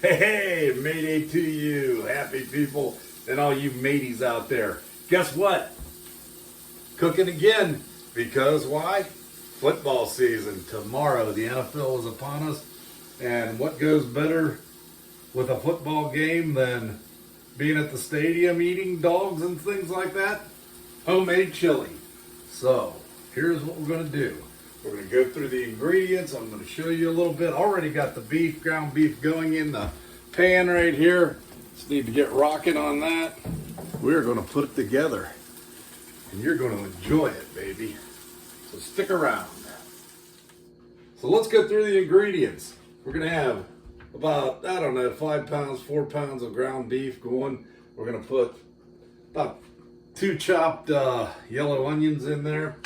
Hey, Mayday to you, happy people, and all you mateys out there. Guess what? Cooking again, because why? Football season. Tomorrow, the NFL is upon us, and what goes better with a football game than being at the stadium eating dogs and things like that? Homemade chili. So, here's what we're going to do. We're going to go through the ingredients. I'm going to show you a little bit. Already got the ground beef going in the pan right here. Just need to get rocking on that. We're going to put it together. And you're going to enjoy it, baby. So stick around. So let's go through the ingredients. We're going to have about, 5 pounds, 4 pounds of ground beef going. We're going to put about 2 chopped yellow onions in there.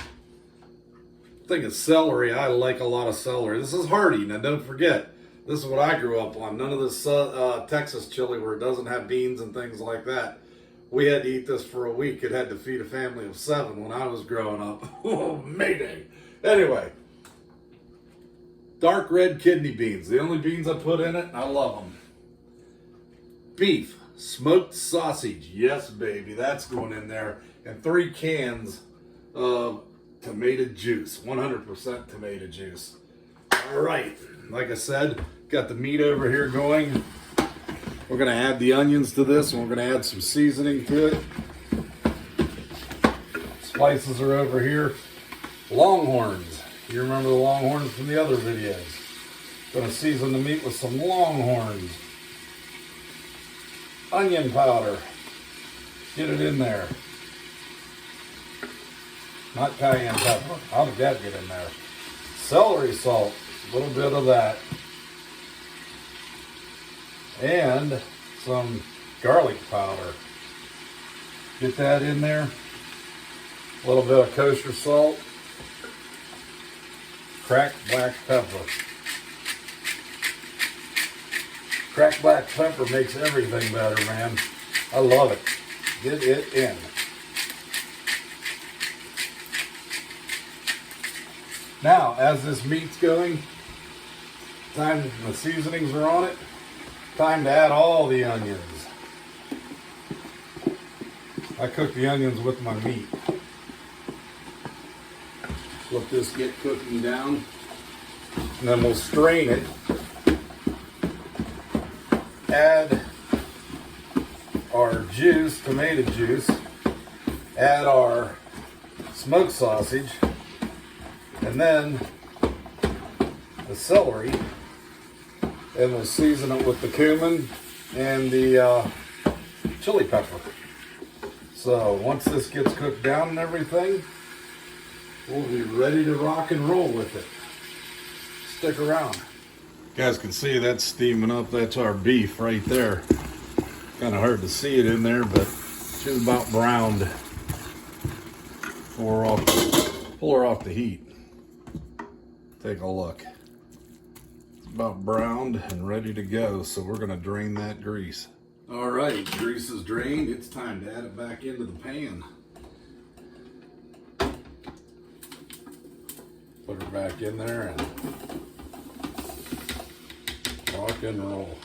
Thing of celery. I like a lot of celery. This is hearty. Now don't forget, this is what I grew up on. None of this Texas chili where it doesn't have beans and things like that. We had to eat this for a week. It had to feed a family of 7 when I was growing up. Oh, Mayday. Anyway, dark red kidney beans. The only beans I put in it, and I love them. Beef, smoked sausage. Yes, baby, that's going in there. And 3 cans of tomato juice, 100% tomato juice. All right, like I said, got the meat over here going. We're gonna add the onions to this, and we're gonna add some seasoning to it. Spices are over here. Longhorns. You remember the longhorns from the other videos. Gonna season the meat with some longhorns. Onion powder. Get it in there. Not cayenne pepper. How did that get in there? Celery salt. A little bit of that. And some garlic powder. Get that in there. A little bit of kosher salt. Cracked black pepper. Cracked black pepper makes everything better, man. I love it. Get it in. Now, as this meat's going, the seasonings are on it, time to add all the onions. I cook the onions with my meat. Let this get cooking down, and then we'll strain it. Add our juice, tomato juice, add our smoked sausage, and then the celery, and we'll season it with the cumin and the chili pepper. So once this gets cooked down and everything, we'll be ready to rock and roll with it. Stick around. You guys can see that's steaming up. That's our beef right there. Kind of hard to see it in there, but she's about browned. Pull her off the heat. Take a look. It's about browned and ready to go, so we're gonna drain that grease. All right, grease is drained. It's time to add it back into the pan. Put her back in there and rock and roll.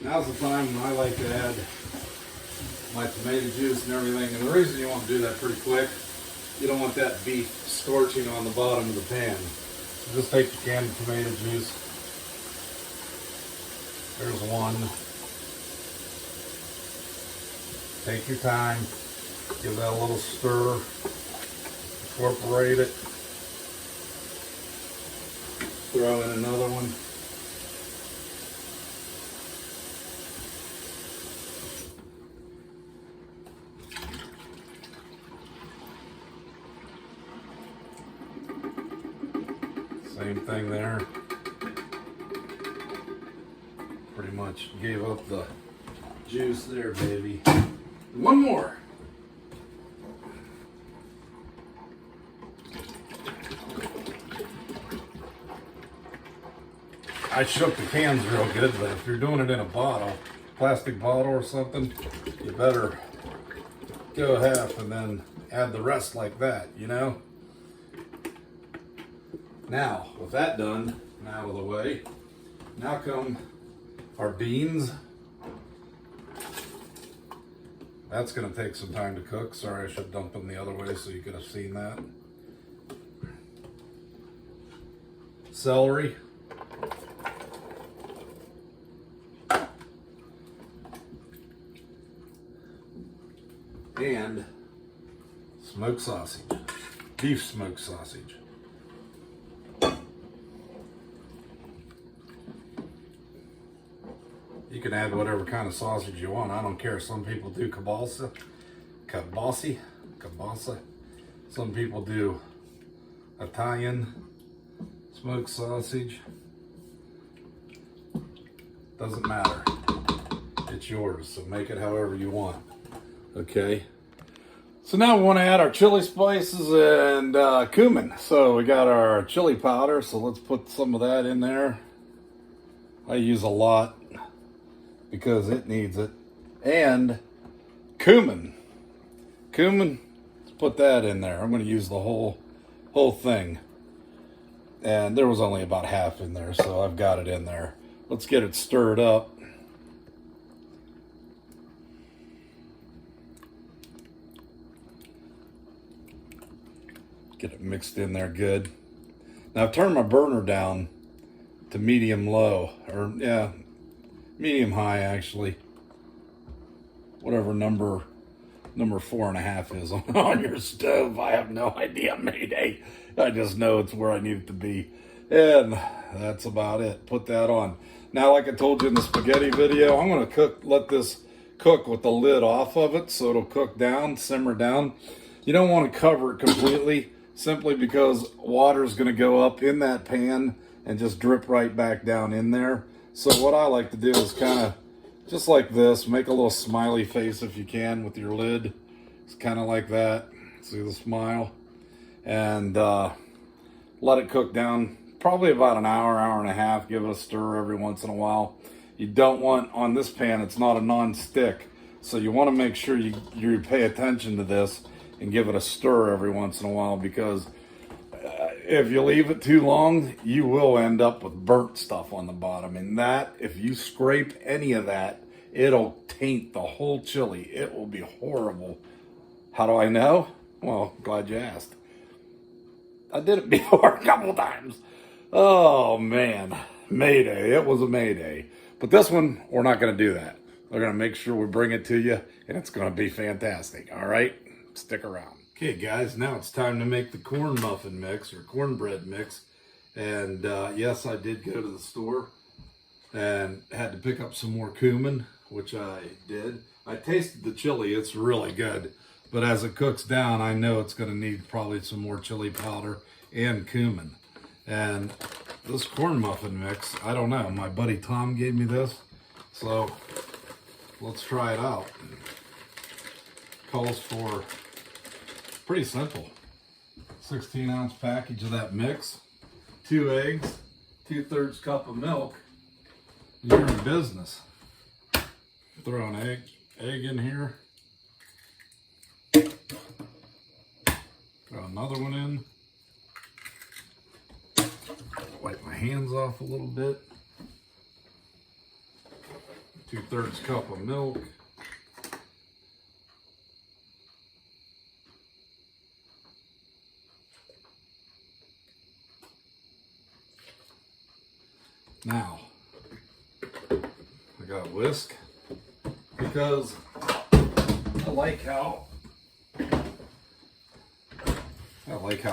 Now's the time when I like to add my tomato juice and everything. And the reason you want to do that pretty quick, you don't want that beef scorching on the bottom of the pan. So just take the can of tomato juice. There's one. Take your time. Give that a little stir. Incorporate it. Throw in another one. Same thing there. Pretty much gave up the juice there, baby. One more. I shook the cans real good, but if you're doing it in a bottle, plastic bottle or something, you better go half and then add the rest like that, you know? Now, with that done and out of the way, now come our beans. That's going to take some time to cook. Sorry, I should dump them the other way so you could have seen that. Celery. And smoked sausage, beef smoked sausage. You can add whatever kind of sausage you want. I don't care. Some people do kielbasa. Some people do Italian smoked sausage. Doesn't matter. It's yours, so make it however you want. Okay. So now we want to add our chili spices and cumin. So we got our chili powder, so let's put some of that in there. I use a lot because it needs it. And cumin. Let's put that in there. I'm going to use the whole thing. And there was only about half in there, so I've got it in there. Let's get it stirred up. Get it mixed in there good. Now I've turned my burner down to medium low, or yeah, medium high actually. Whatever number 4.5 is on your stove. I have no idea, Mayday. I just know it's where I need it to be. And that's about it. Put that on. Now, like I told you in the spaghetti video, I'm gonna let this cook with the lid off of it so it'll cook down, simmer down. You don't want to cover it completely, simply because water is going to go up in that pan and just drip right back down in there. So what I like to do is kind of just like this, make a little smiley face if you can with your lid. It's kind of like that. See the smile? And let it cook down probably about an hour, hour and a half. Give it a stir every once in a while. You don't want, on this pan, it's not a non-stick. So you want to make sure you pay attention to this and give it a stir every once in a while, because if you leave it too long, you will end up with burnt stuff on the bottom. And that, if you scrape any of that, it'll taint the whole chili. It will be horrible. How do I know? Well, glad you asked. I did it before a couple times. Oh man, Mayday. It was a Mayday. But this one, we're not going to do that. We're going to make sure we bring it to you, and it's going to be fantastic. All right? Stick around. Okay, guys, now it's time to make the corn muffin mix, or cornbread mix. And yes, I did go to the store and had to pick up some more cumin, which I did. I tasted the chili. It's really good. But as it cooks down, I know it's going to need probably some more chili powder and cumin. And this corn muffin mix, I don't know. My buddy Tom gave me this. So let's try it out. Calls for pretty simple. 16-ounce package of that mix. 2 eggs, 2/3 cup of milk. You're in business. Throw an egg in here. Throw another one in. Wipe my hands off a little bit. 2/3 cup of milk. Now, I got a whisk because I like how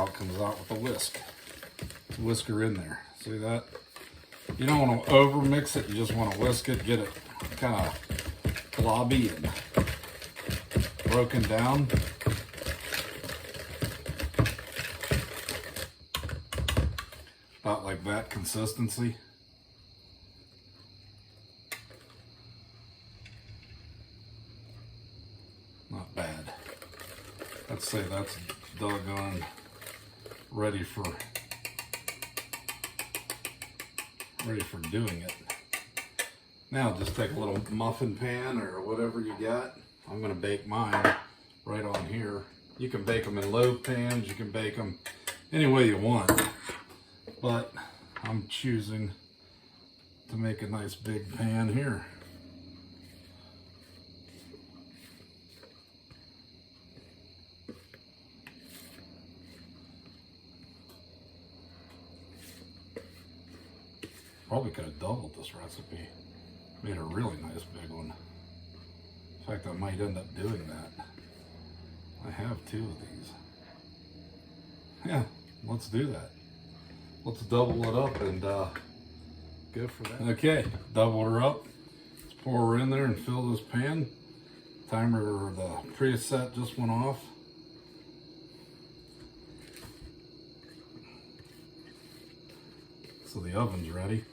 it comes out with a whisk. Whisker in there. See that? You don't want to over mix it, you just want to whisk it, get it kind of globby and broken down. About like that consistency. Not bad. Let's say that's doggone ready for doing it. Now just take a little muffin pan or whatever you got. I'm going to bake mine right on here. You can bake them in loaf pans. You can bake them any way you want. but I'm choosing to make a nice big pan here. Probably could have doubled this recipe. Made a really nice big one. In fact, I might end up doing that. I have 2 of these. Yeah, let's do that. Let's double it up and go for that. Okay, double her up. Let's pour her in there and fill this pan. Timer, the preset just went off. So the oven's ready.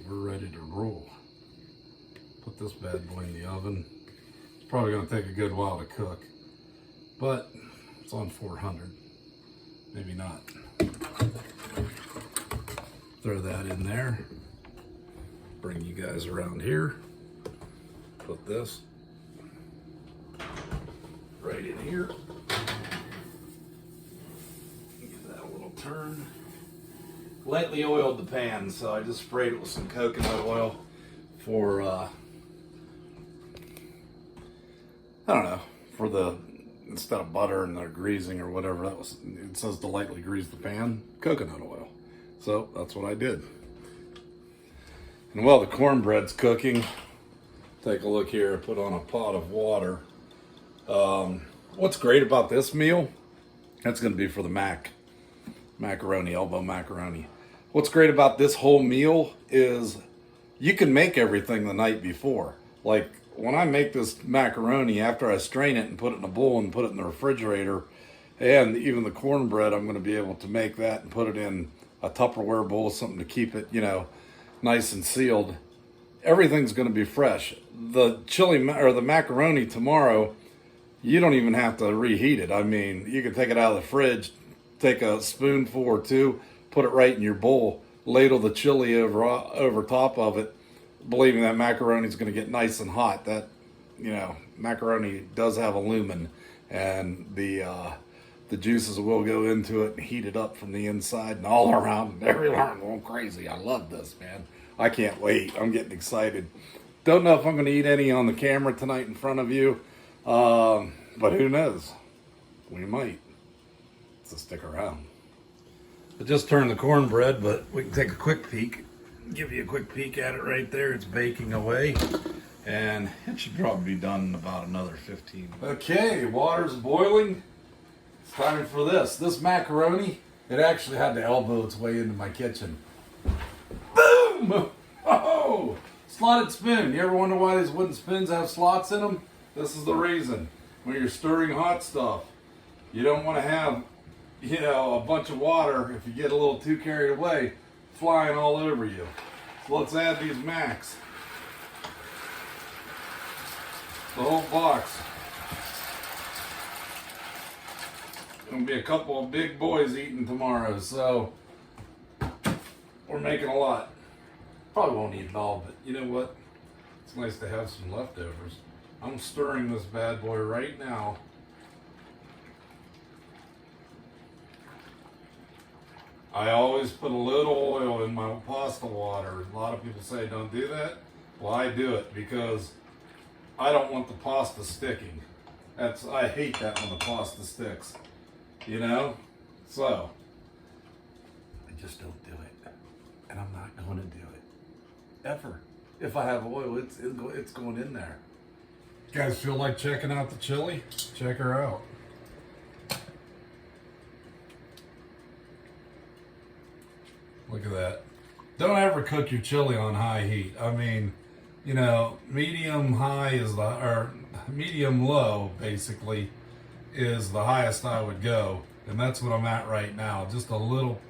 We're ready to roll. Put this bad boy in the oven. It's probably going to take a good while to cook, but it's on 400. Maybe not. Throw that in there. Bring you guys around here. Put this right in here. Give that a little turn. Lightly oiled the pan, so I just sprayed it with some coconut oil for, I don't know, for the, instead of butter and the greasing or whatever, that was, it says to lightly grease the pan, coconut oil. So that's what I did. And while the cornbread's cooking, take a look here, I put on a pot of water. What's great about this meal, that's going to be for the macaroni, elbow macaroni. What's great about this whole meal is you can make everything the night before. Like when I make this macaroni, after I strain it and put it in a bowl and put it in the refrigerator, and even the cornbread, I'm going to be able to make that and put it in a Tupperware bowl, something to keep it, you know, nice and sealed. Everything's going to be fresh. The chili or the macaroni tomorrow, you don't even have to reheat it. I mean, you can take it out of the fridge, take a spoonful or 2, put it right in your bowl, ladle the chili over top of it, believing that macaroni is going to get nice and hot. That, you know, macaroni does have a lumen, and the juices will go into it and heat it up from the inside and all around and everywhere. I'm going crazy. I love this, man. I can't wait. I'm getting excited. Don't know if I'm going to eat any on the camera tonight in front of you, but who knows? We might. So stick around. I just turned the cornbread, but we can take a quick peek. Give you a quick peek at it right there. It's baking away, and it should probably be done in about another 15 minutes. Okay, water's boiling. It's time for this. This macaroni, it actually had to elbow its way into my kitchen. Boom! Oh! Slotted spoon. You ever wonder why these wooden spoons have slots in them? This is the reason. When you're stirring hot stuff, you don't want to have, you know, a bunch of water, if you get a little too carried away, flying all over you. So let's add these macs. The whole box. Gonna be a couple of big boys eating tomorrow, so we're making a lot. Probably won't eat it all, but you know what? It's nice to have some leftovers. I'm stirring this bad boy right now. I always put a little oil in my pasta water. A lot of people say don't do that. Well, I do it because I don't want the pasta sticking. I hate that when the pasta sticks. You know? So, I just don't do it. And I'm not going to do it. Ever. If I have oil, it's going in there. You guys feel like checking out the chili? Check her out. Look at that. Don't ever cook your chili on high heat. I mean, you know, medium high is or medium low basically is the highest I would go. And that's what I'm at right now. Just a little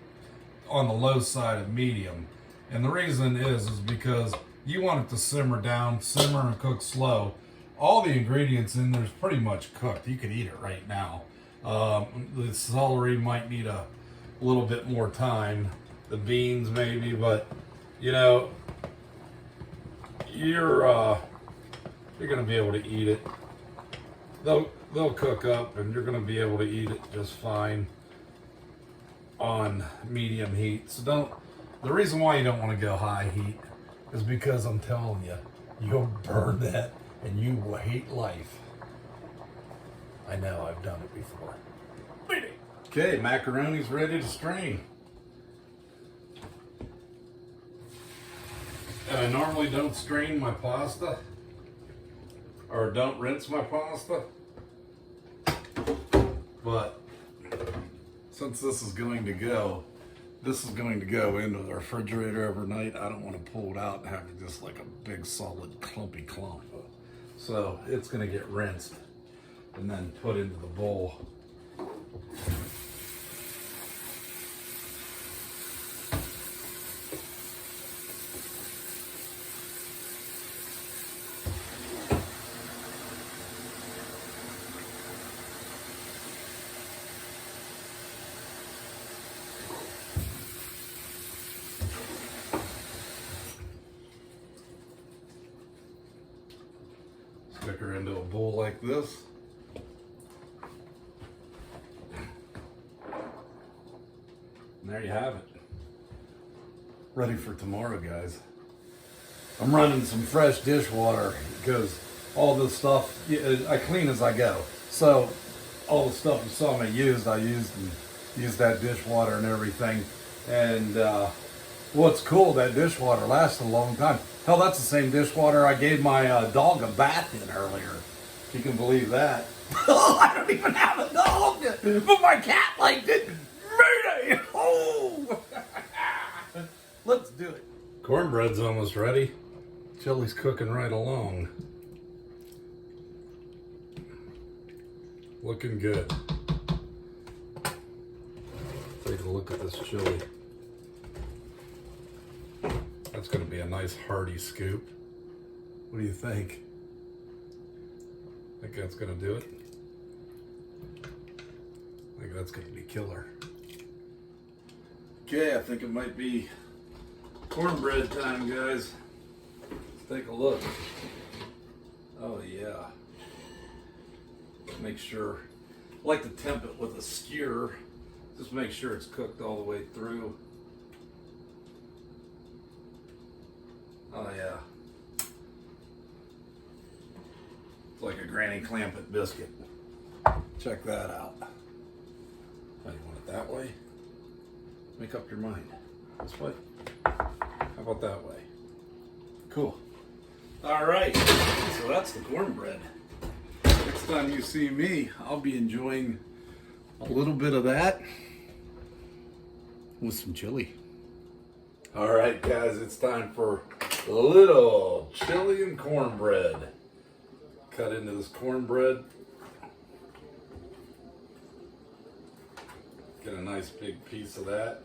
on the low side of medium. And the reason is because you want it to simmer down, simmer and cook slow. All the ingredients in there is pretty much cooked. You could eat it right now. The celery might need a little bit more time. The beans maybe, but you know, you're gonna be able to eat it. They'll cook up, and you're gonna be able to eat it just fine on medium heat. So don't. The reason why you don't want to go high heat is because I'm telling you, you'll burn that, and you will hate life. I know, I've done it before. Mayday. Okay, macaroni's ready to strain. And I normally don't strain my pasta, or don't rinse my pasta, but since this is going to go into the refrigerator overnight, I don't want to pull it out and have it just like a big solid clumpy clump. So it's going to get rinsed and then put into the bowl. Stick her into a bowl like this. And there you have it. Ready for tomorrow, guys. I'm running some fresh dishwater because all this stuff, I clean as I go. So all the stuff you saw me use, I used that dishwater and everything. And what's cool, that dishwater lasts a long time. Hell, that's the same dishwater I gave my dog a bath in earlier. If you can believe that. I don't even have a dog, but my cat liked it. Mayday! Oh! Let's do it. Cornbread's almost ready. Chili's cooking right along. Looking good. Take a look at this chili. That's going to be a nice hearty scoop. What do you think? Think that's going to do it? I think that's going to be killer. Okay, I think it might be cornbread time, guys. Let's take a look. Oh yeah. Make sure, I like to temp it with a skewer. Just make sure it's cooked all the way through. Oh yeah. It's like a Granny Clampett biscuit. Check that out. Oh, you want it that way? Make up your mind. This way? How about that way? Cool. All right, so that's the cornbread. Next time you see me, I'll be enjoying a little bit of that with some chili. All right, guys, it's time for a little chili and cornbread. Cut into this cornbread. Get a nice big piece of that.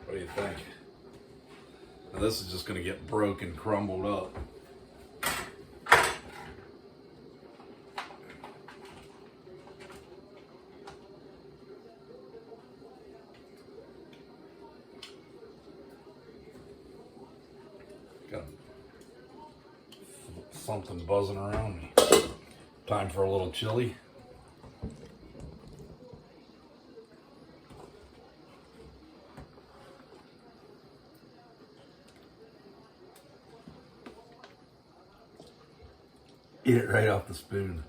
What do you think? Now this is just going to get broken, crumbled up. Got something buzzing around me. Time for a little chili. Eat it right off the spoon.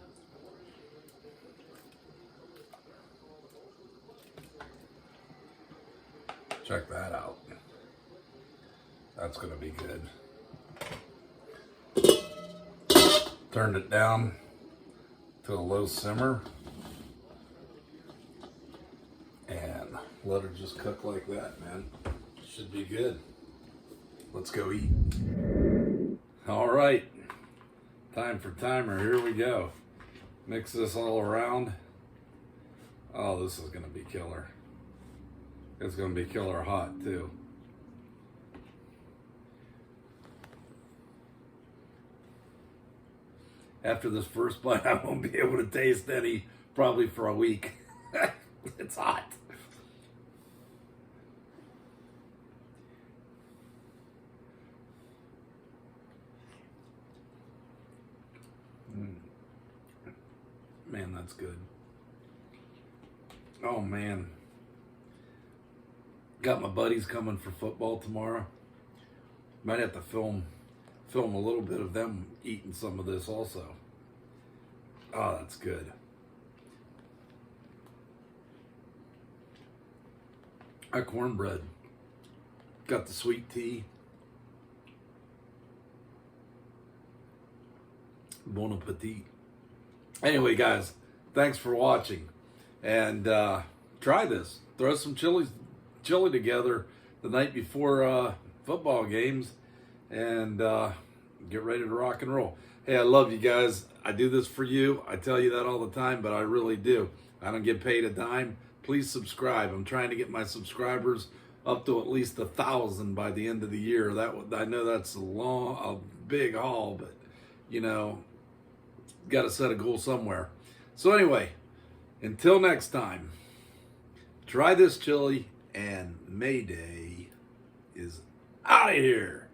Check that out. That's gonna be good. Turned it down to a low simmer and let her just cook like that, man. Should be good. Let's go eat. All right. Time for timer, here we go. Mix this all around. Oh, this is gonna be killer. It's gonna be killer hot too. After this first bite, I won't be able to taste any, probably for a week. It's hot. that's good. Oh, man. Got my buddies coming for football tomorrow. Might have to film a little bit of them eating some of this also. Oh, that's good. Our cornbread. Got the sweet tea. Bon appetit. Anyway, guys, thanks for watching. And try this. Throw some chili together the night before football games and get ready to rock and roll. Hey, I love you guys. I do this for you. I tell you that all the time, but I really do. I don't get paid a dime. Please subscribe. I'm trying to get my subscribers up to at least 1,000 by the end of the year. I know that's a big haul, but you know, got to set a goal somewhere. So anyway, until next time, try this chili, and Mayday is out of here.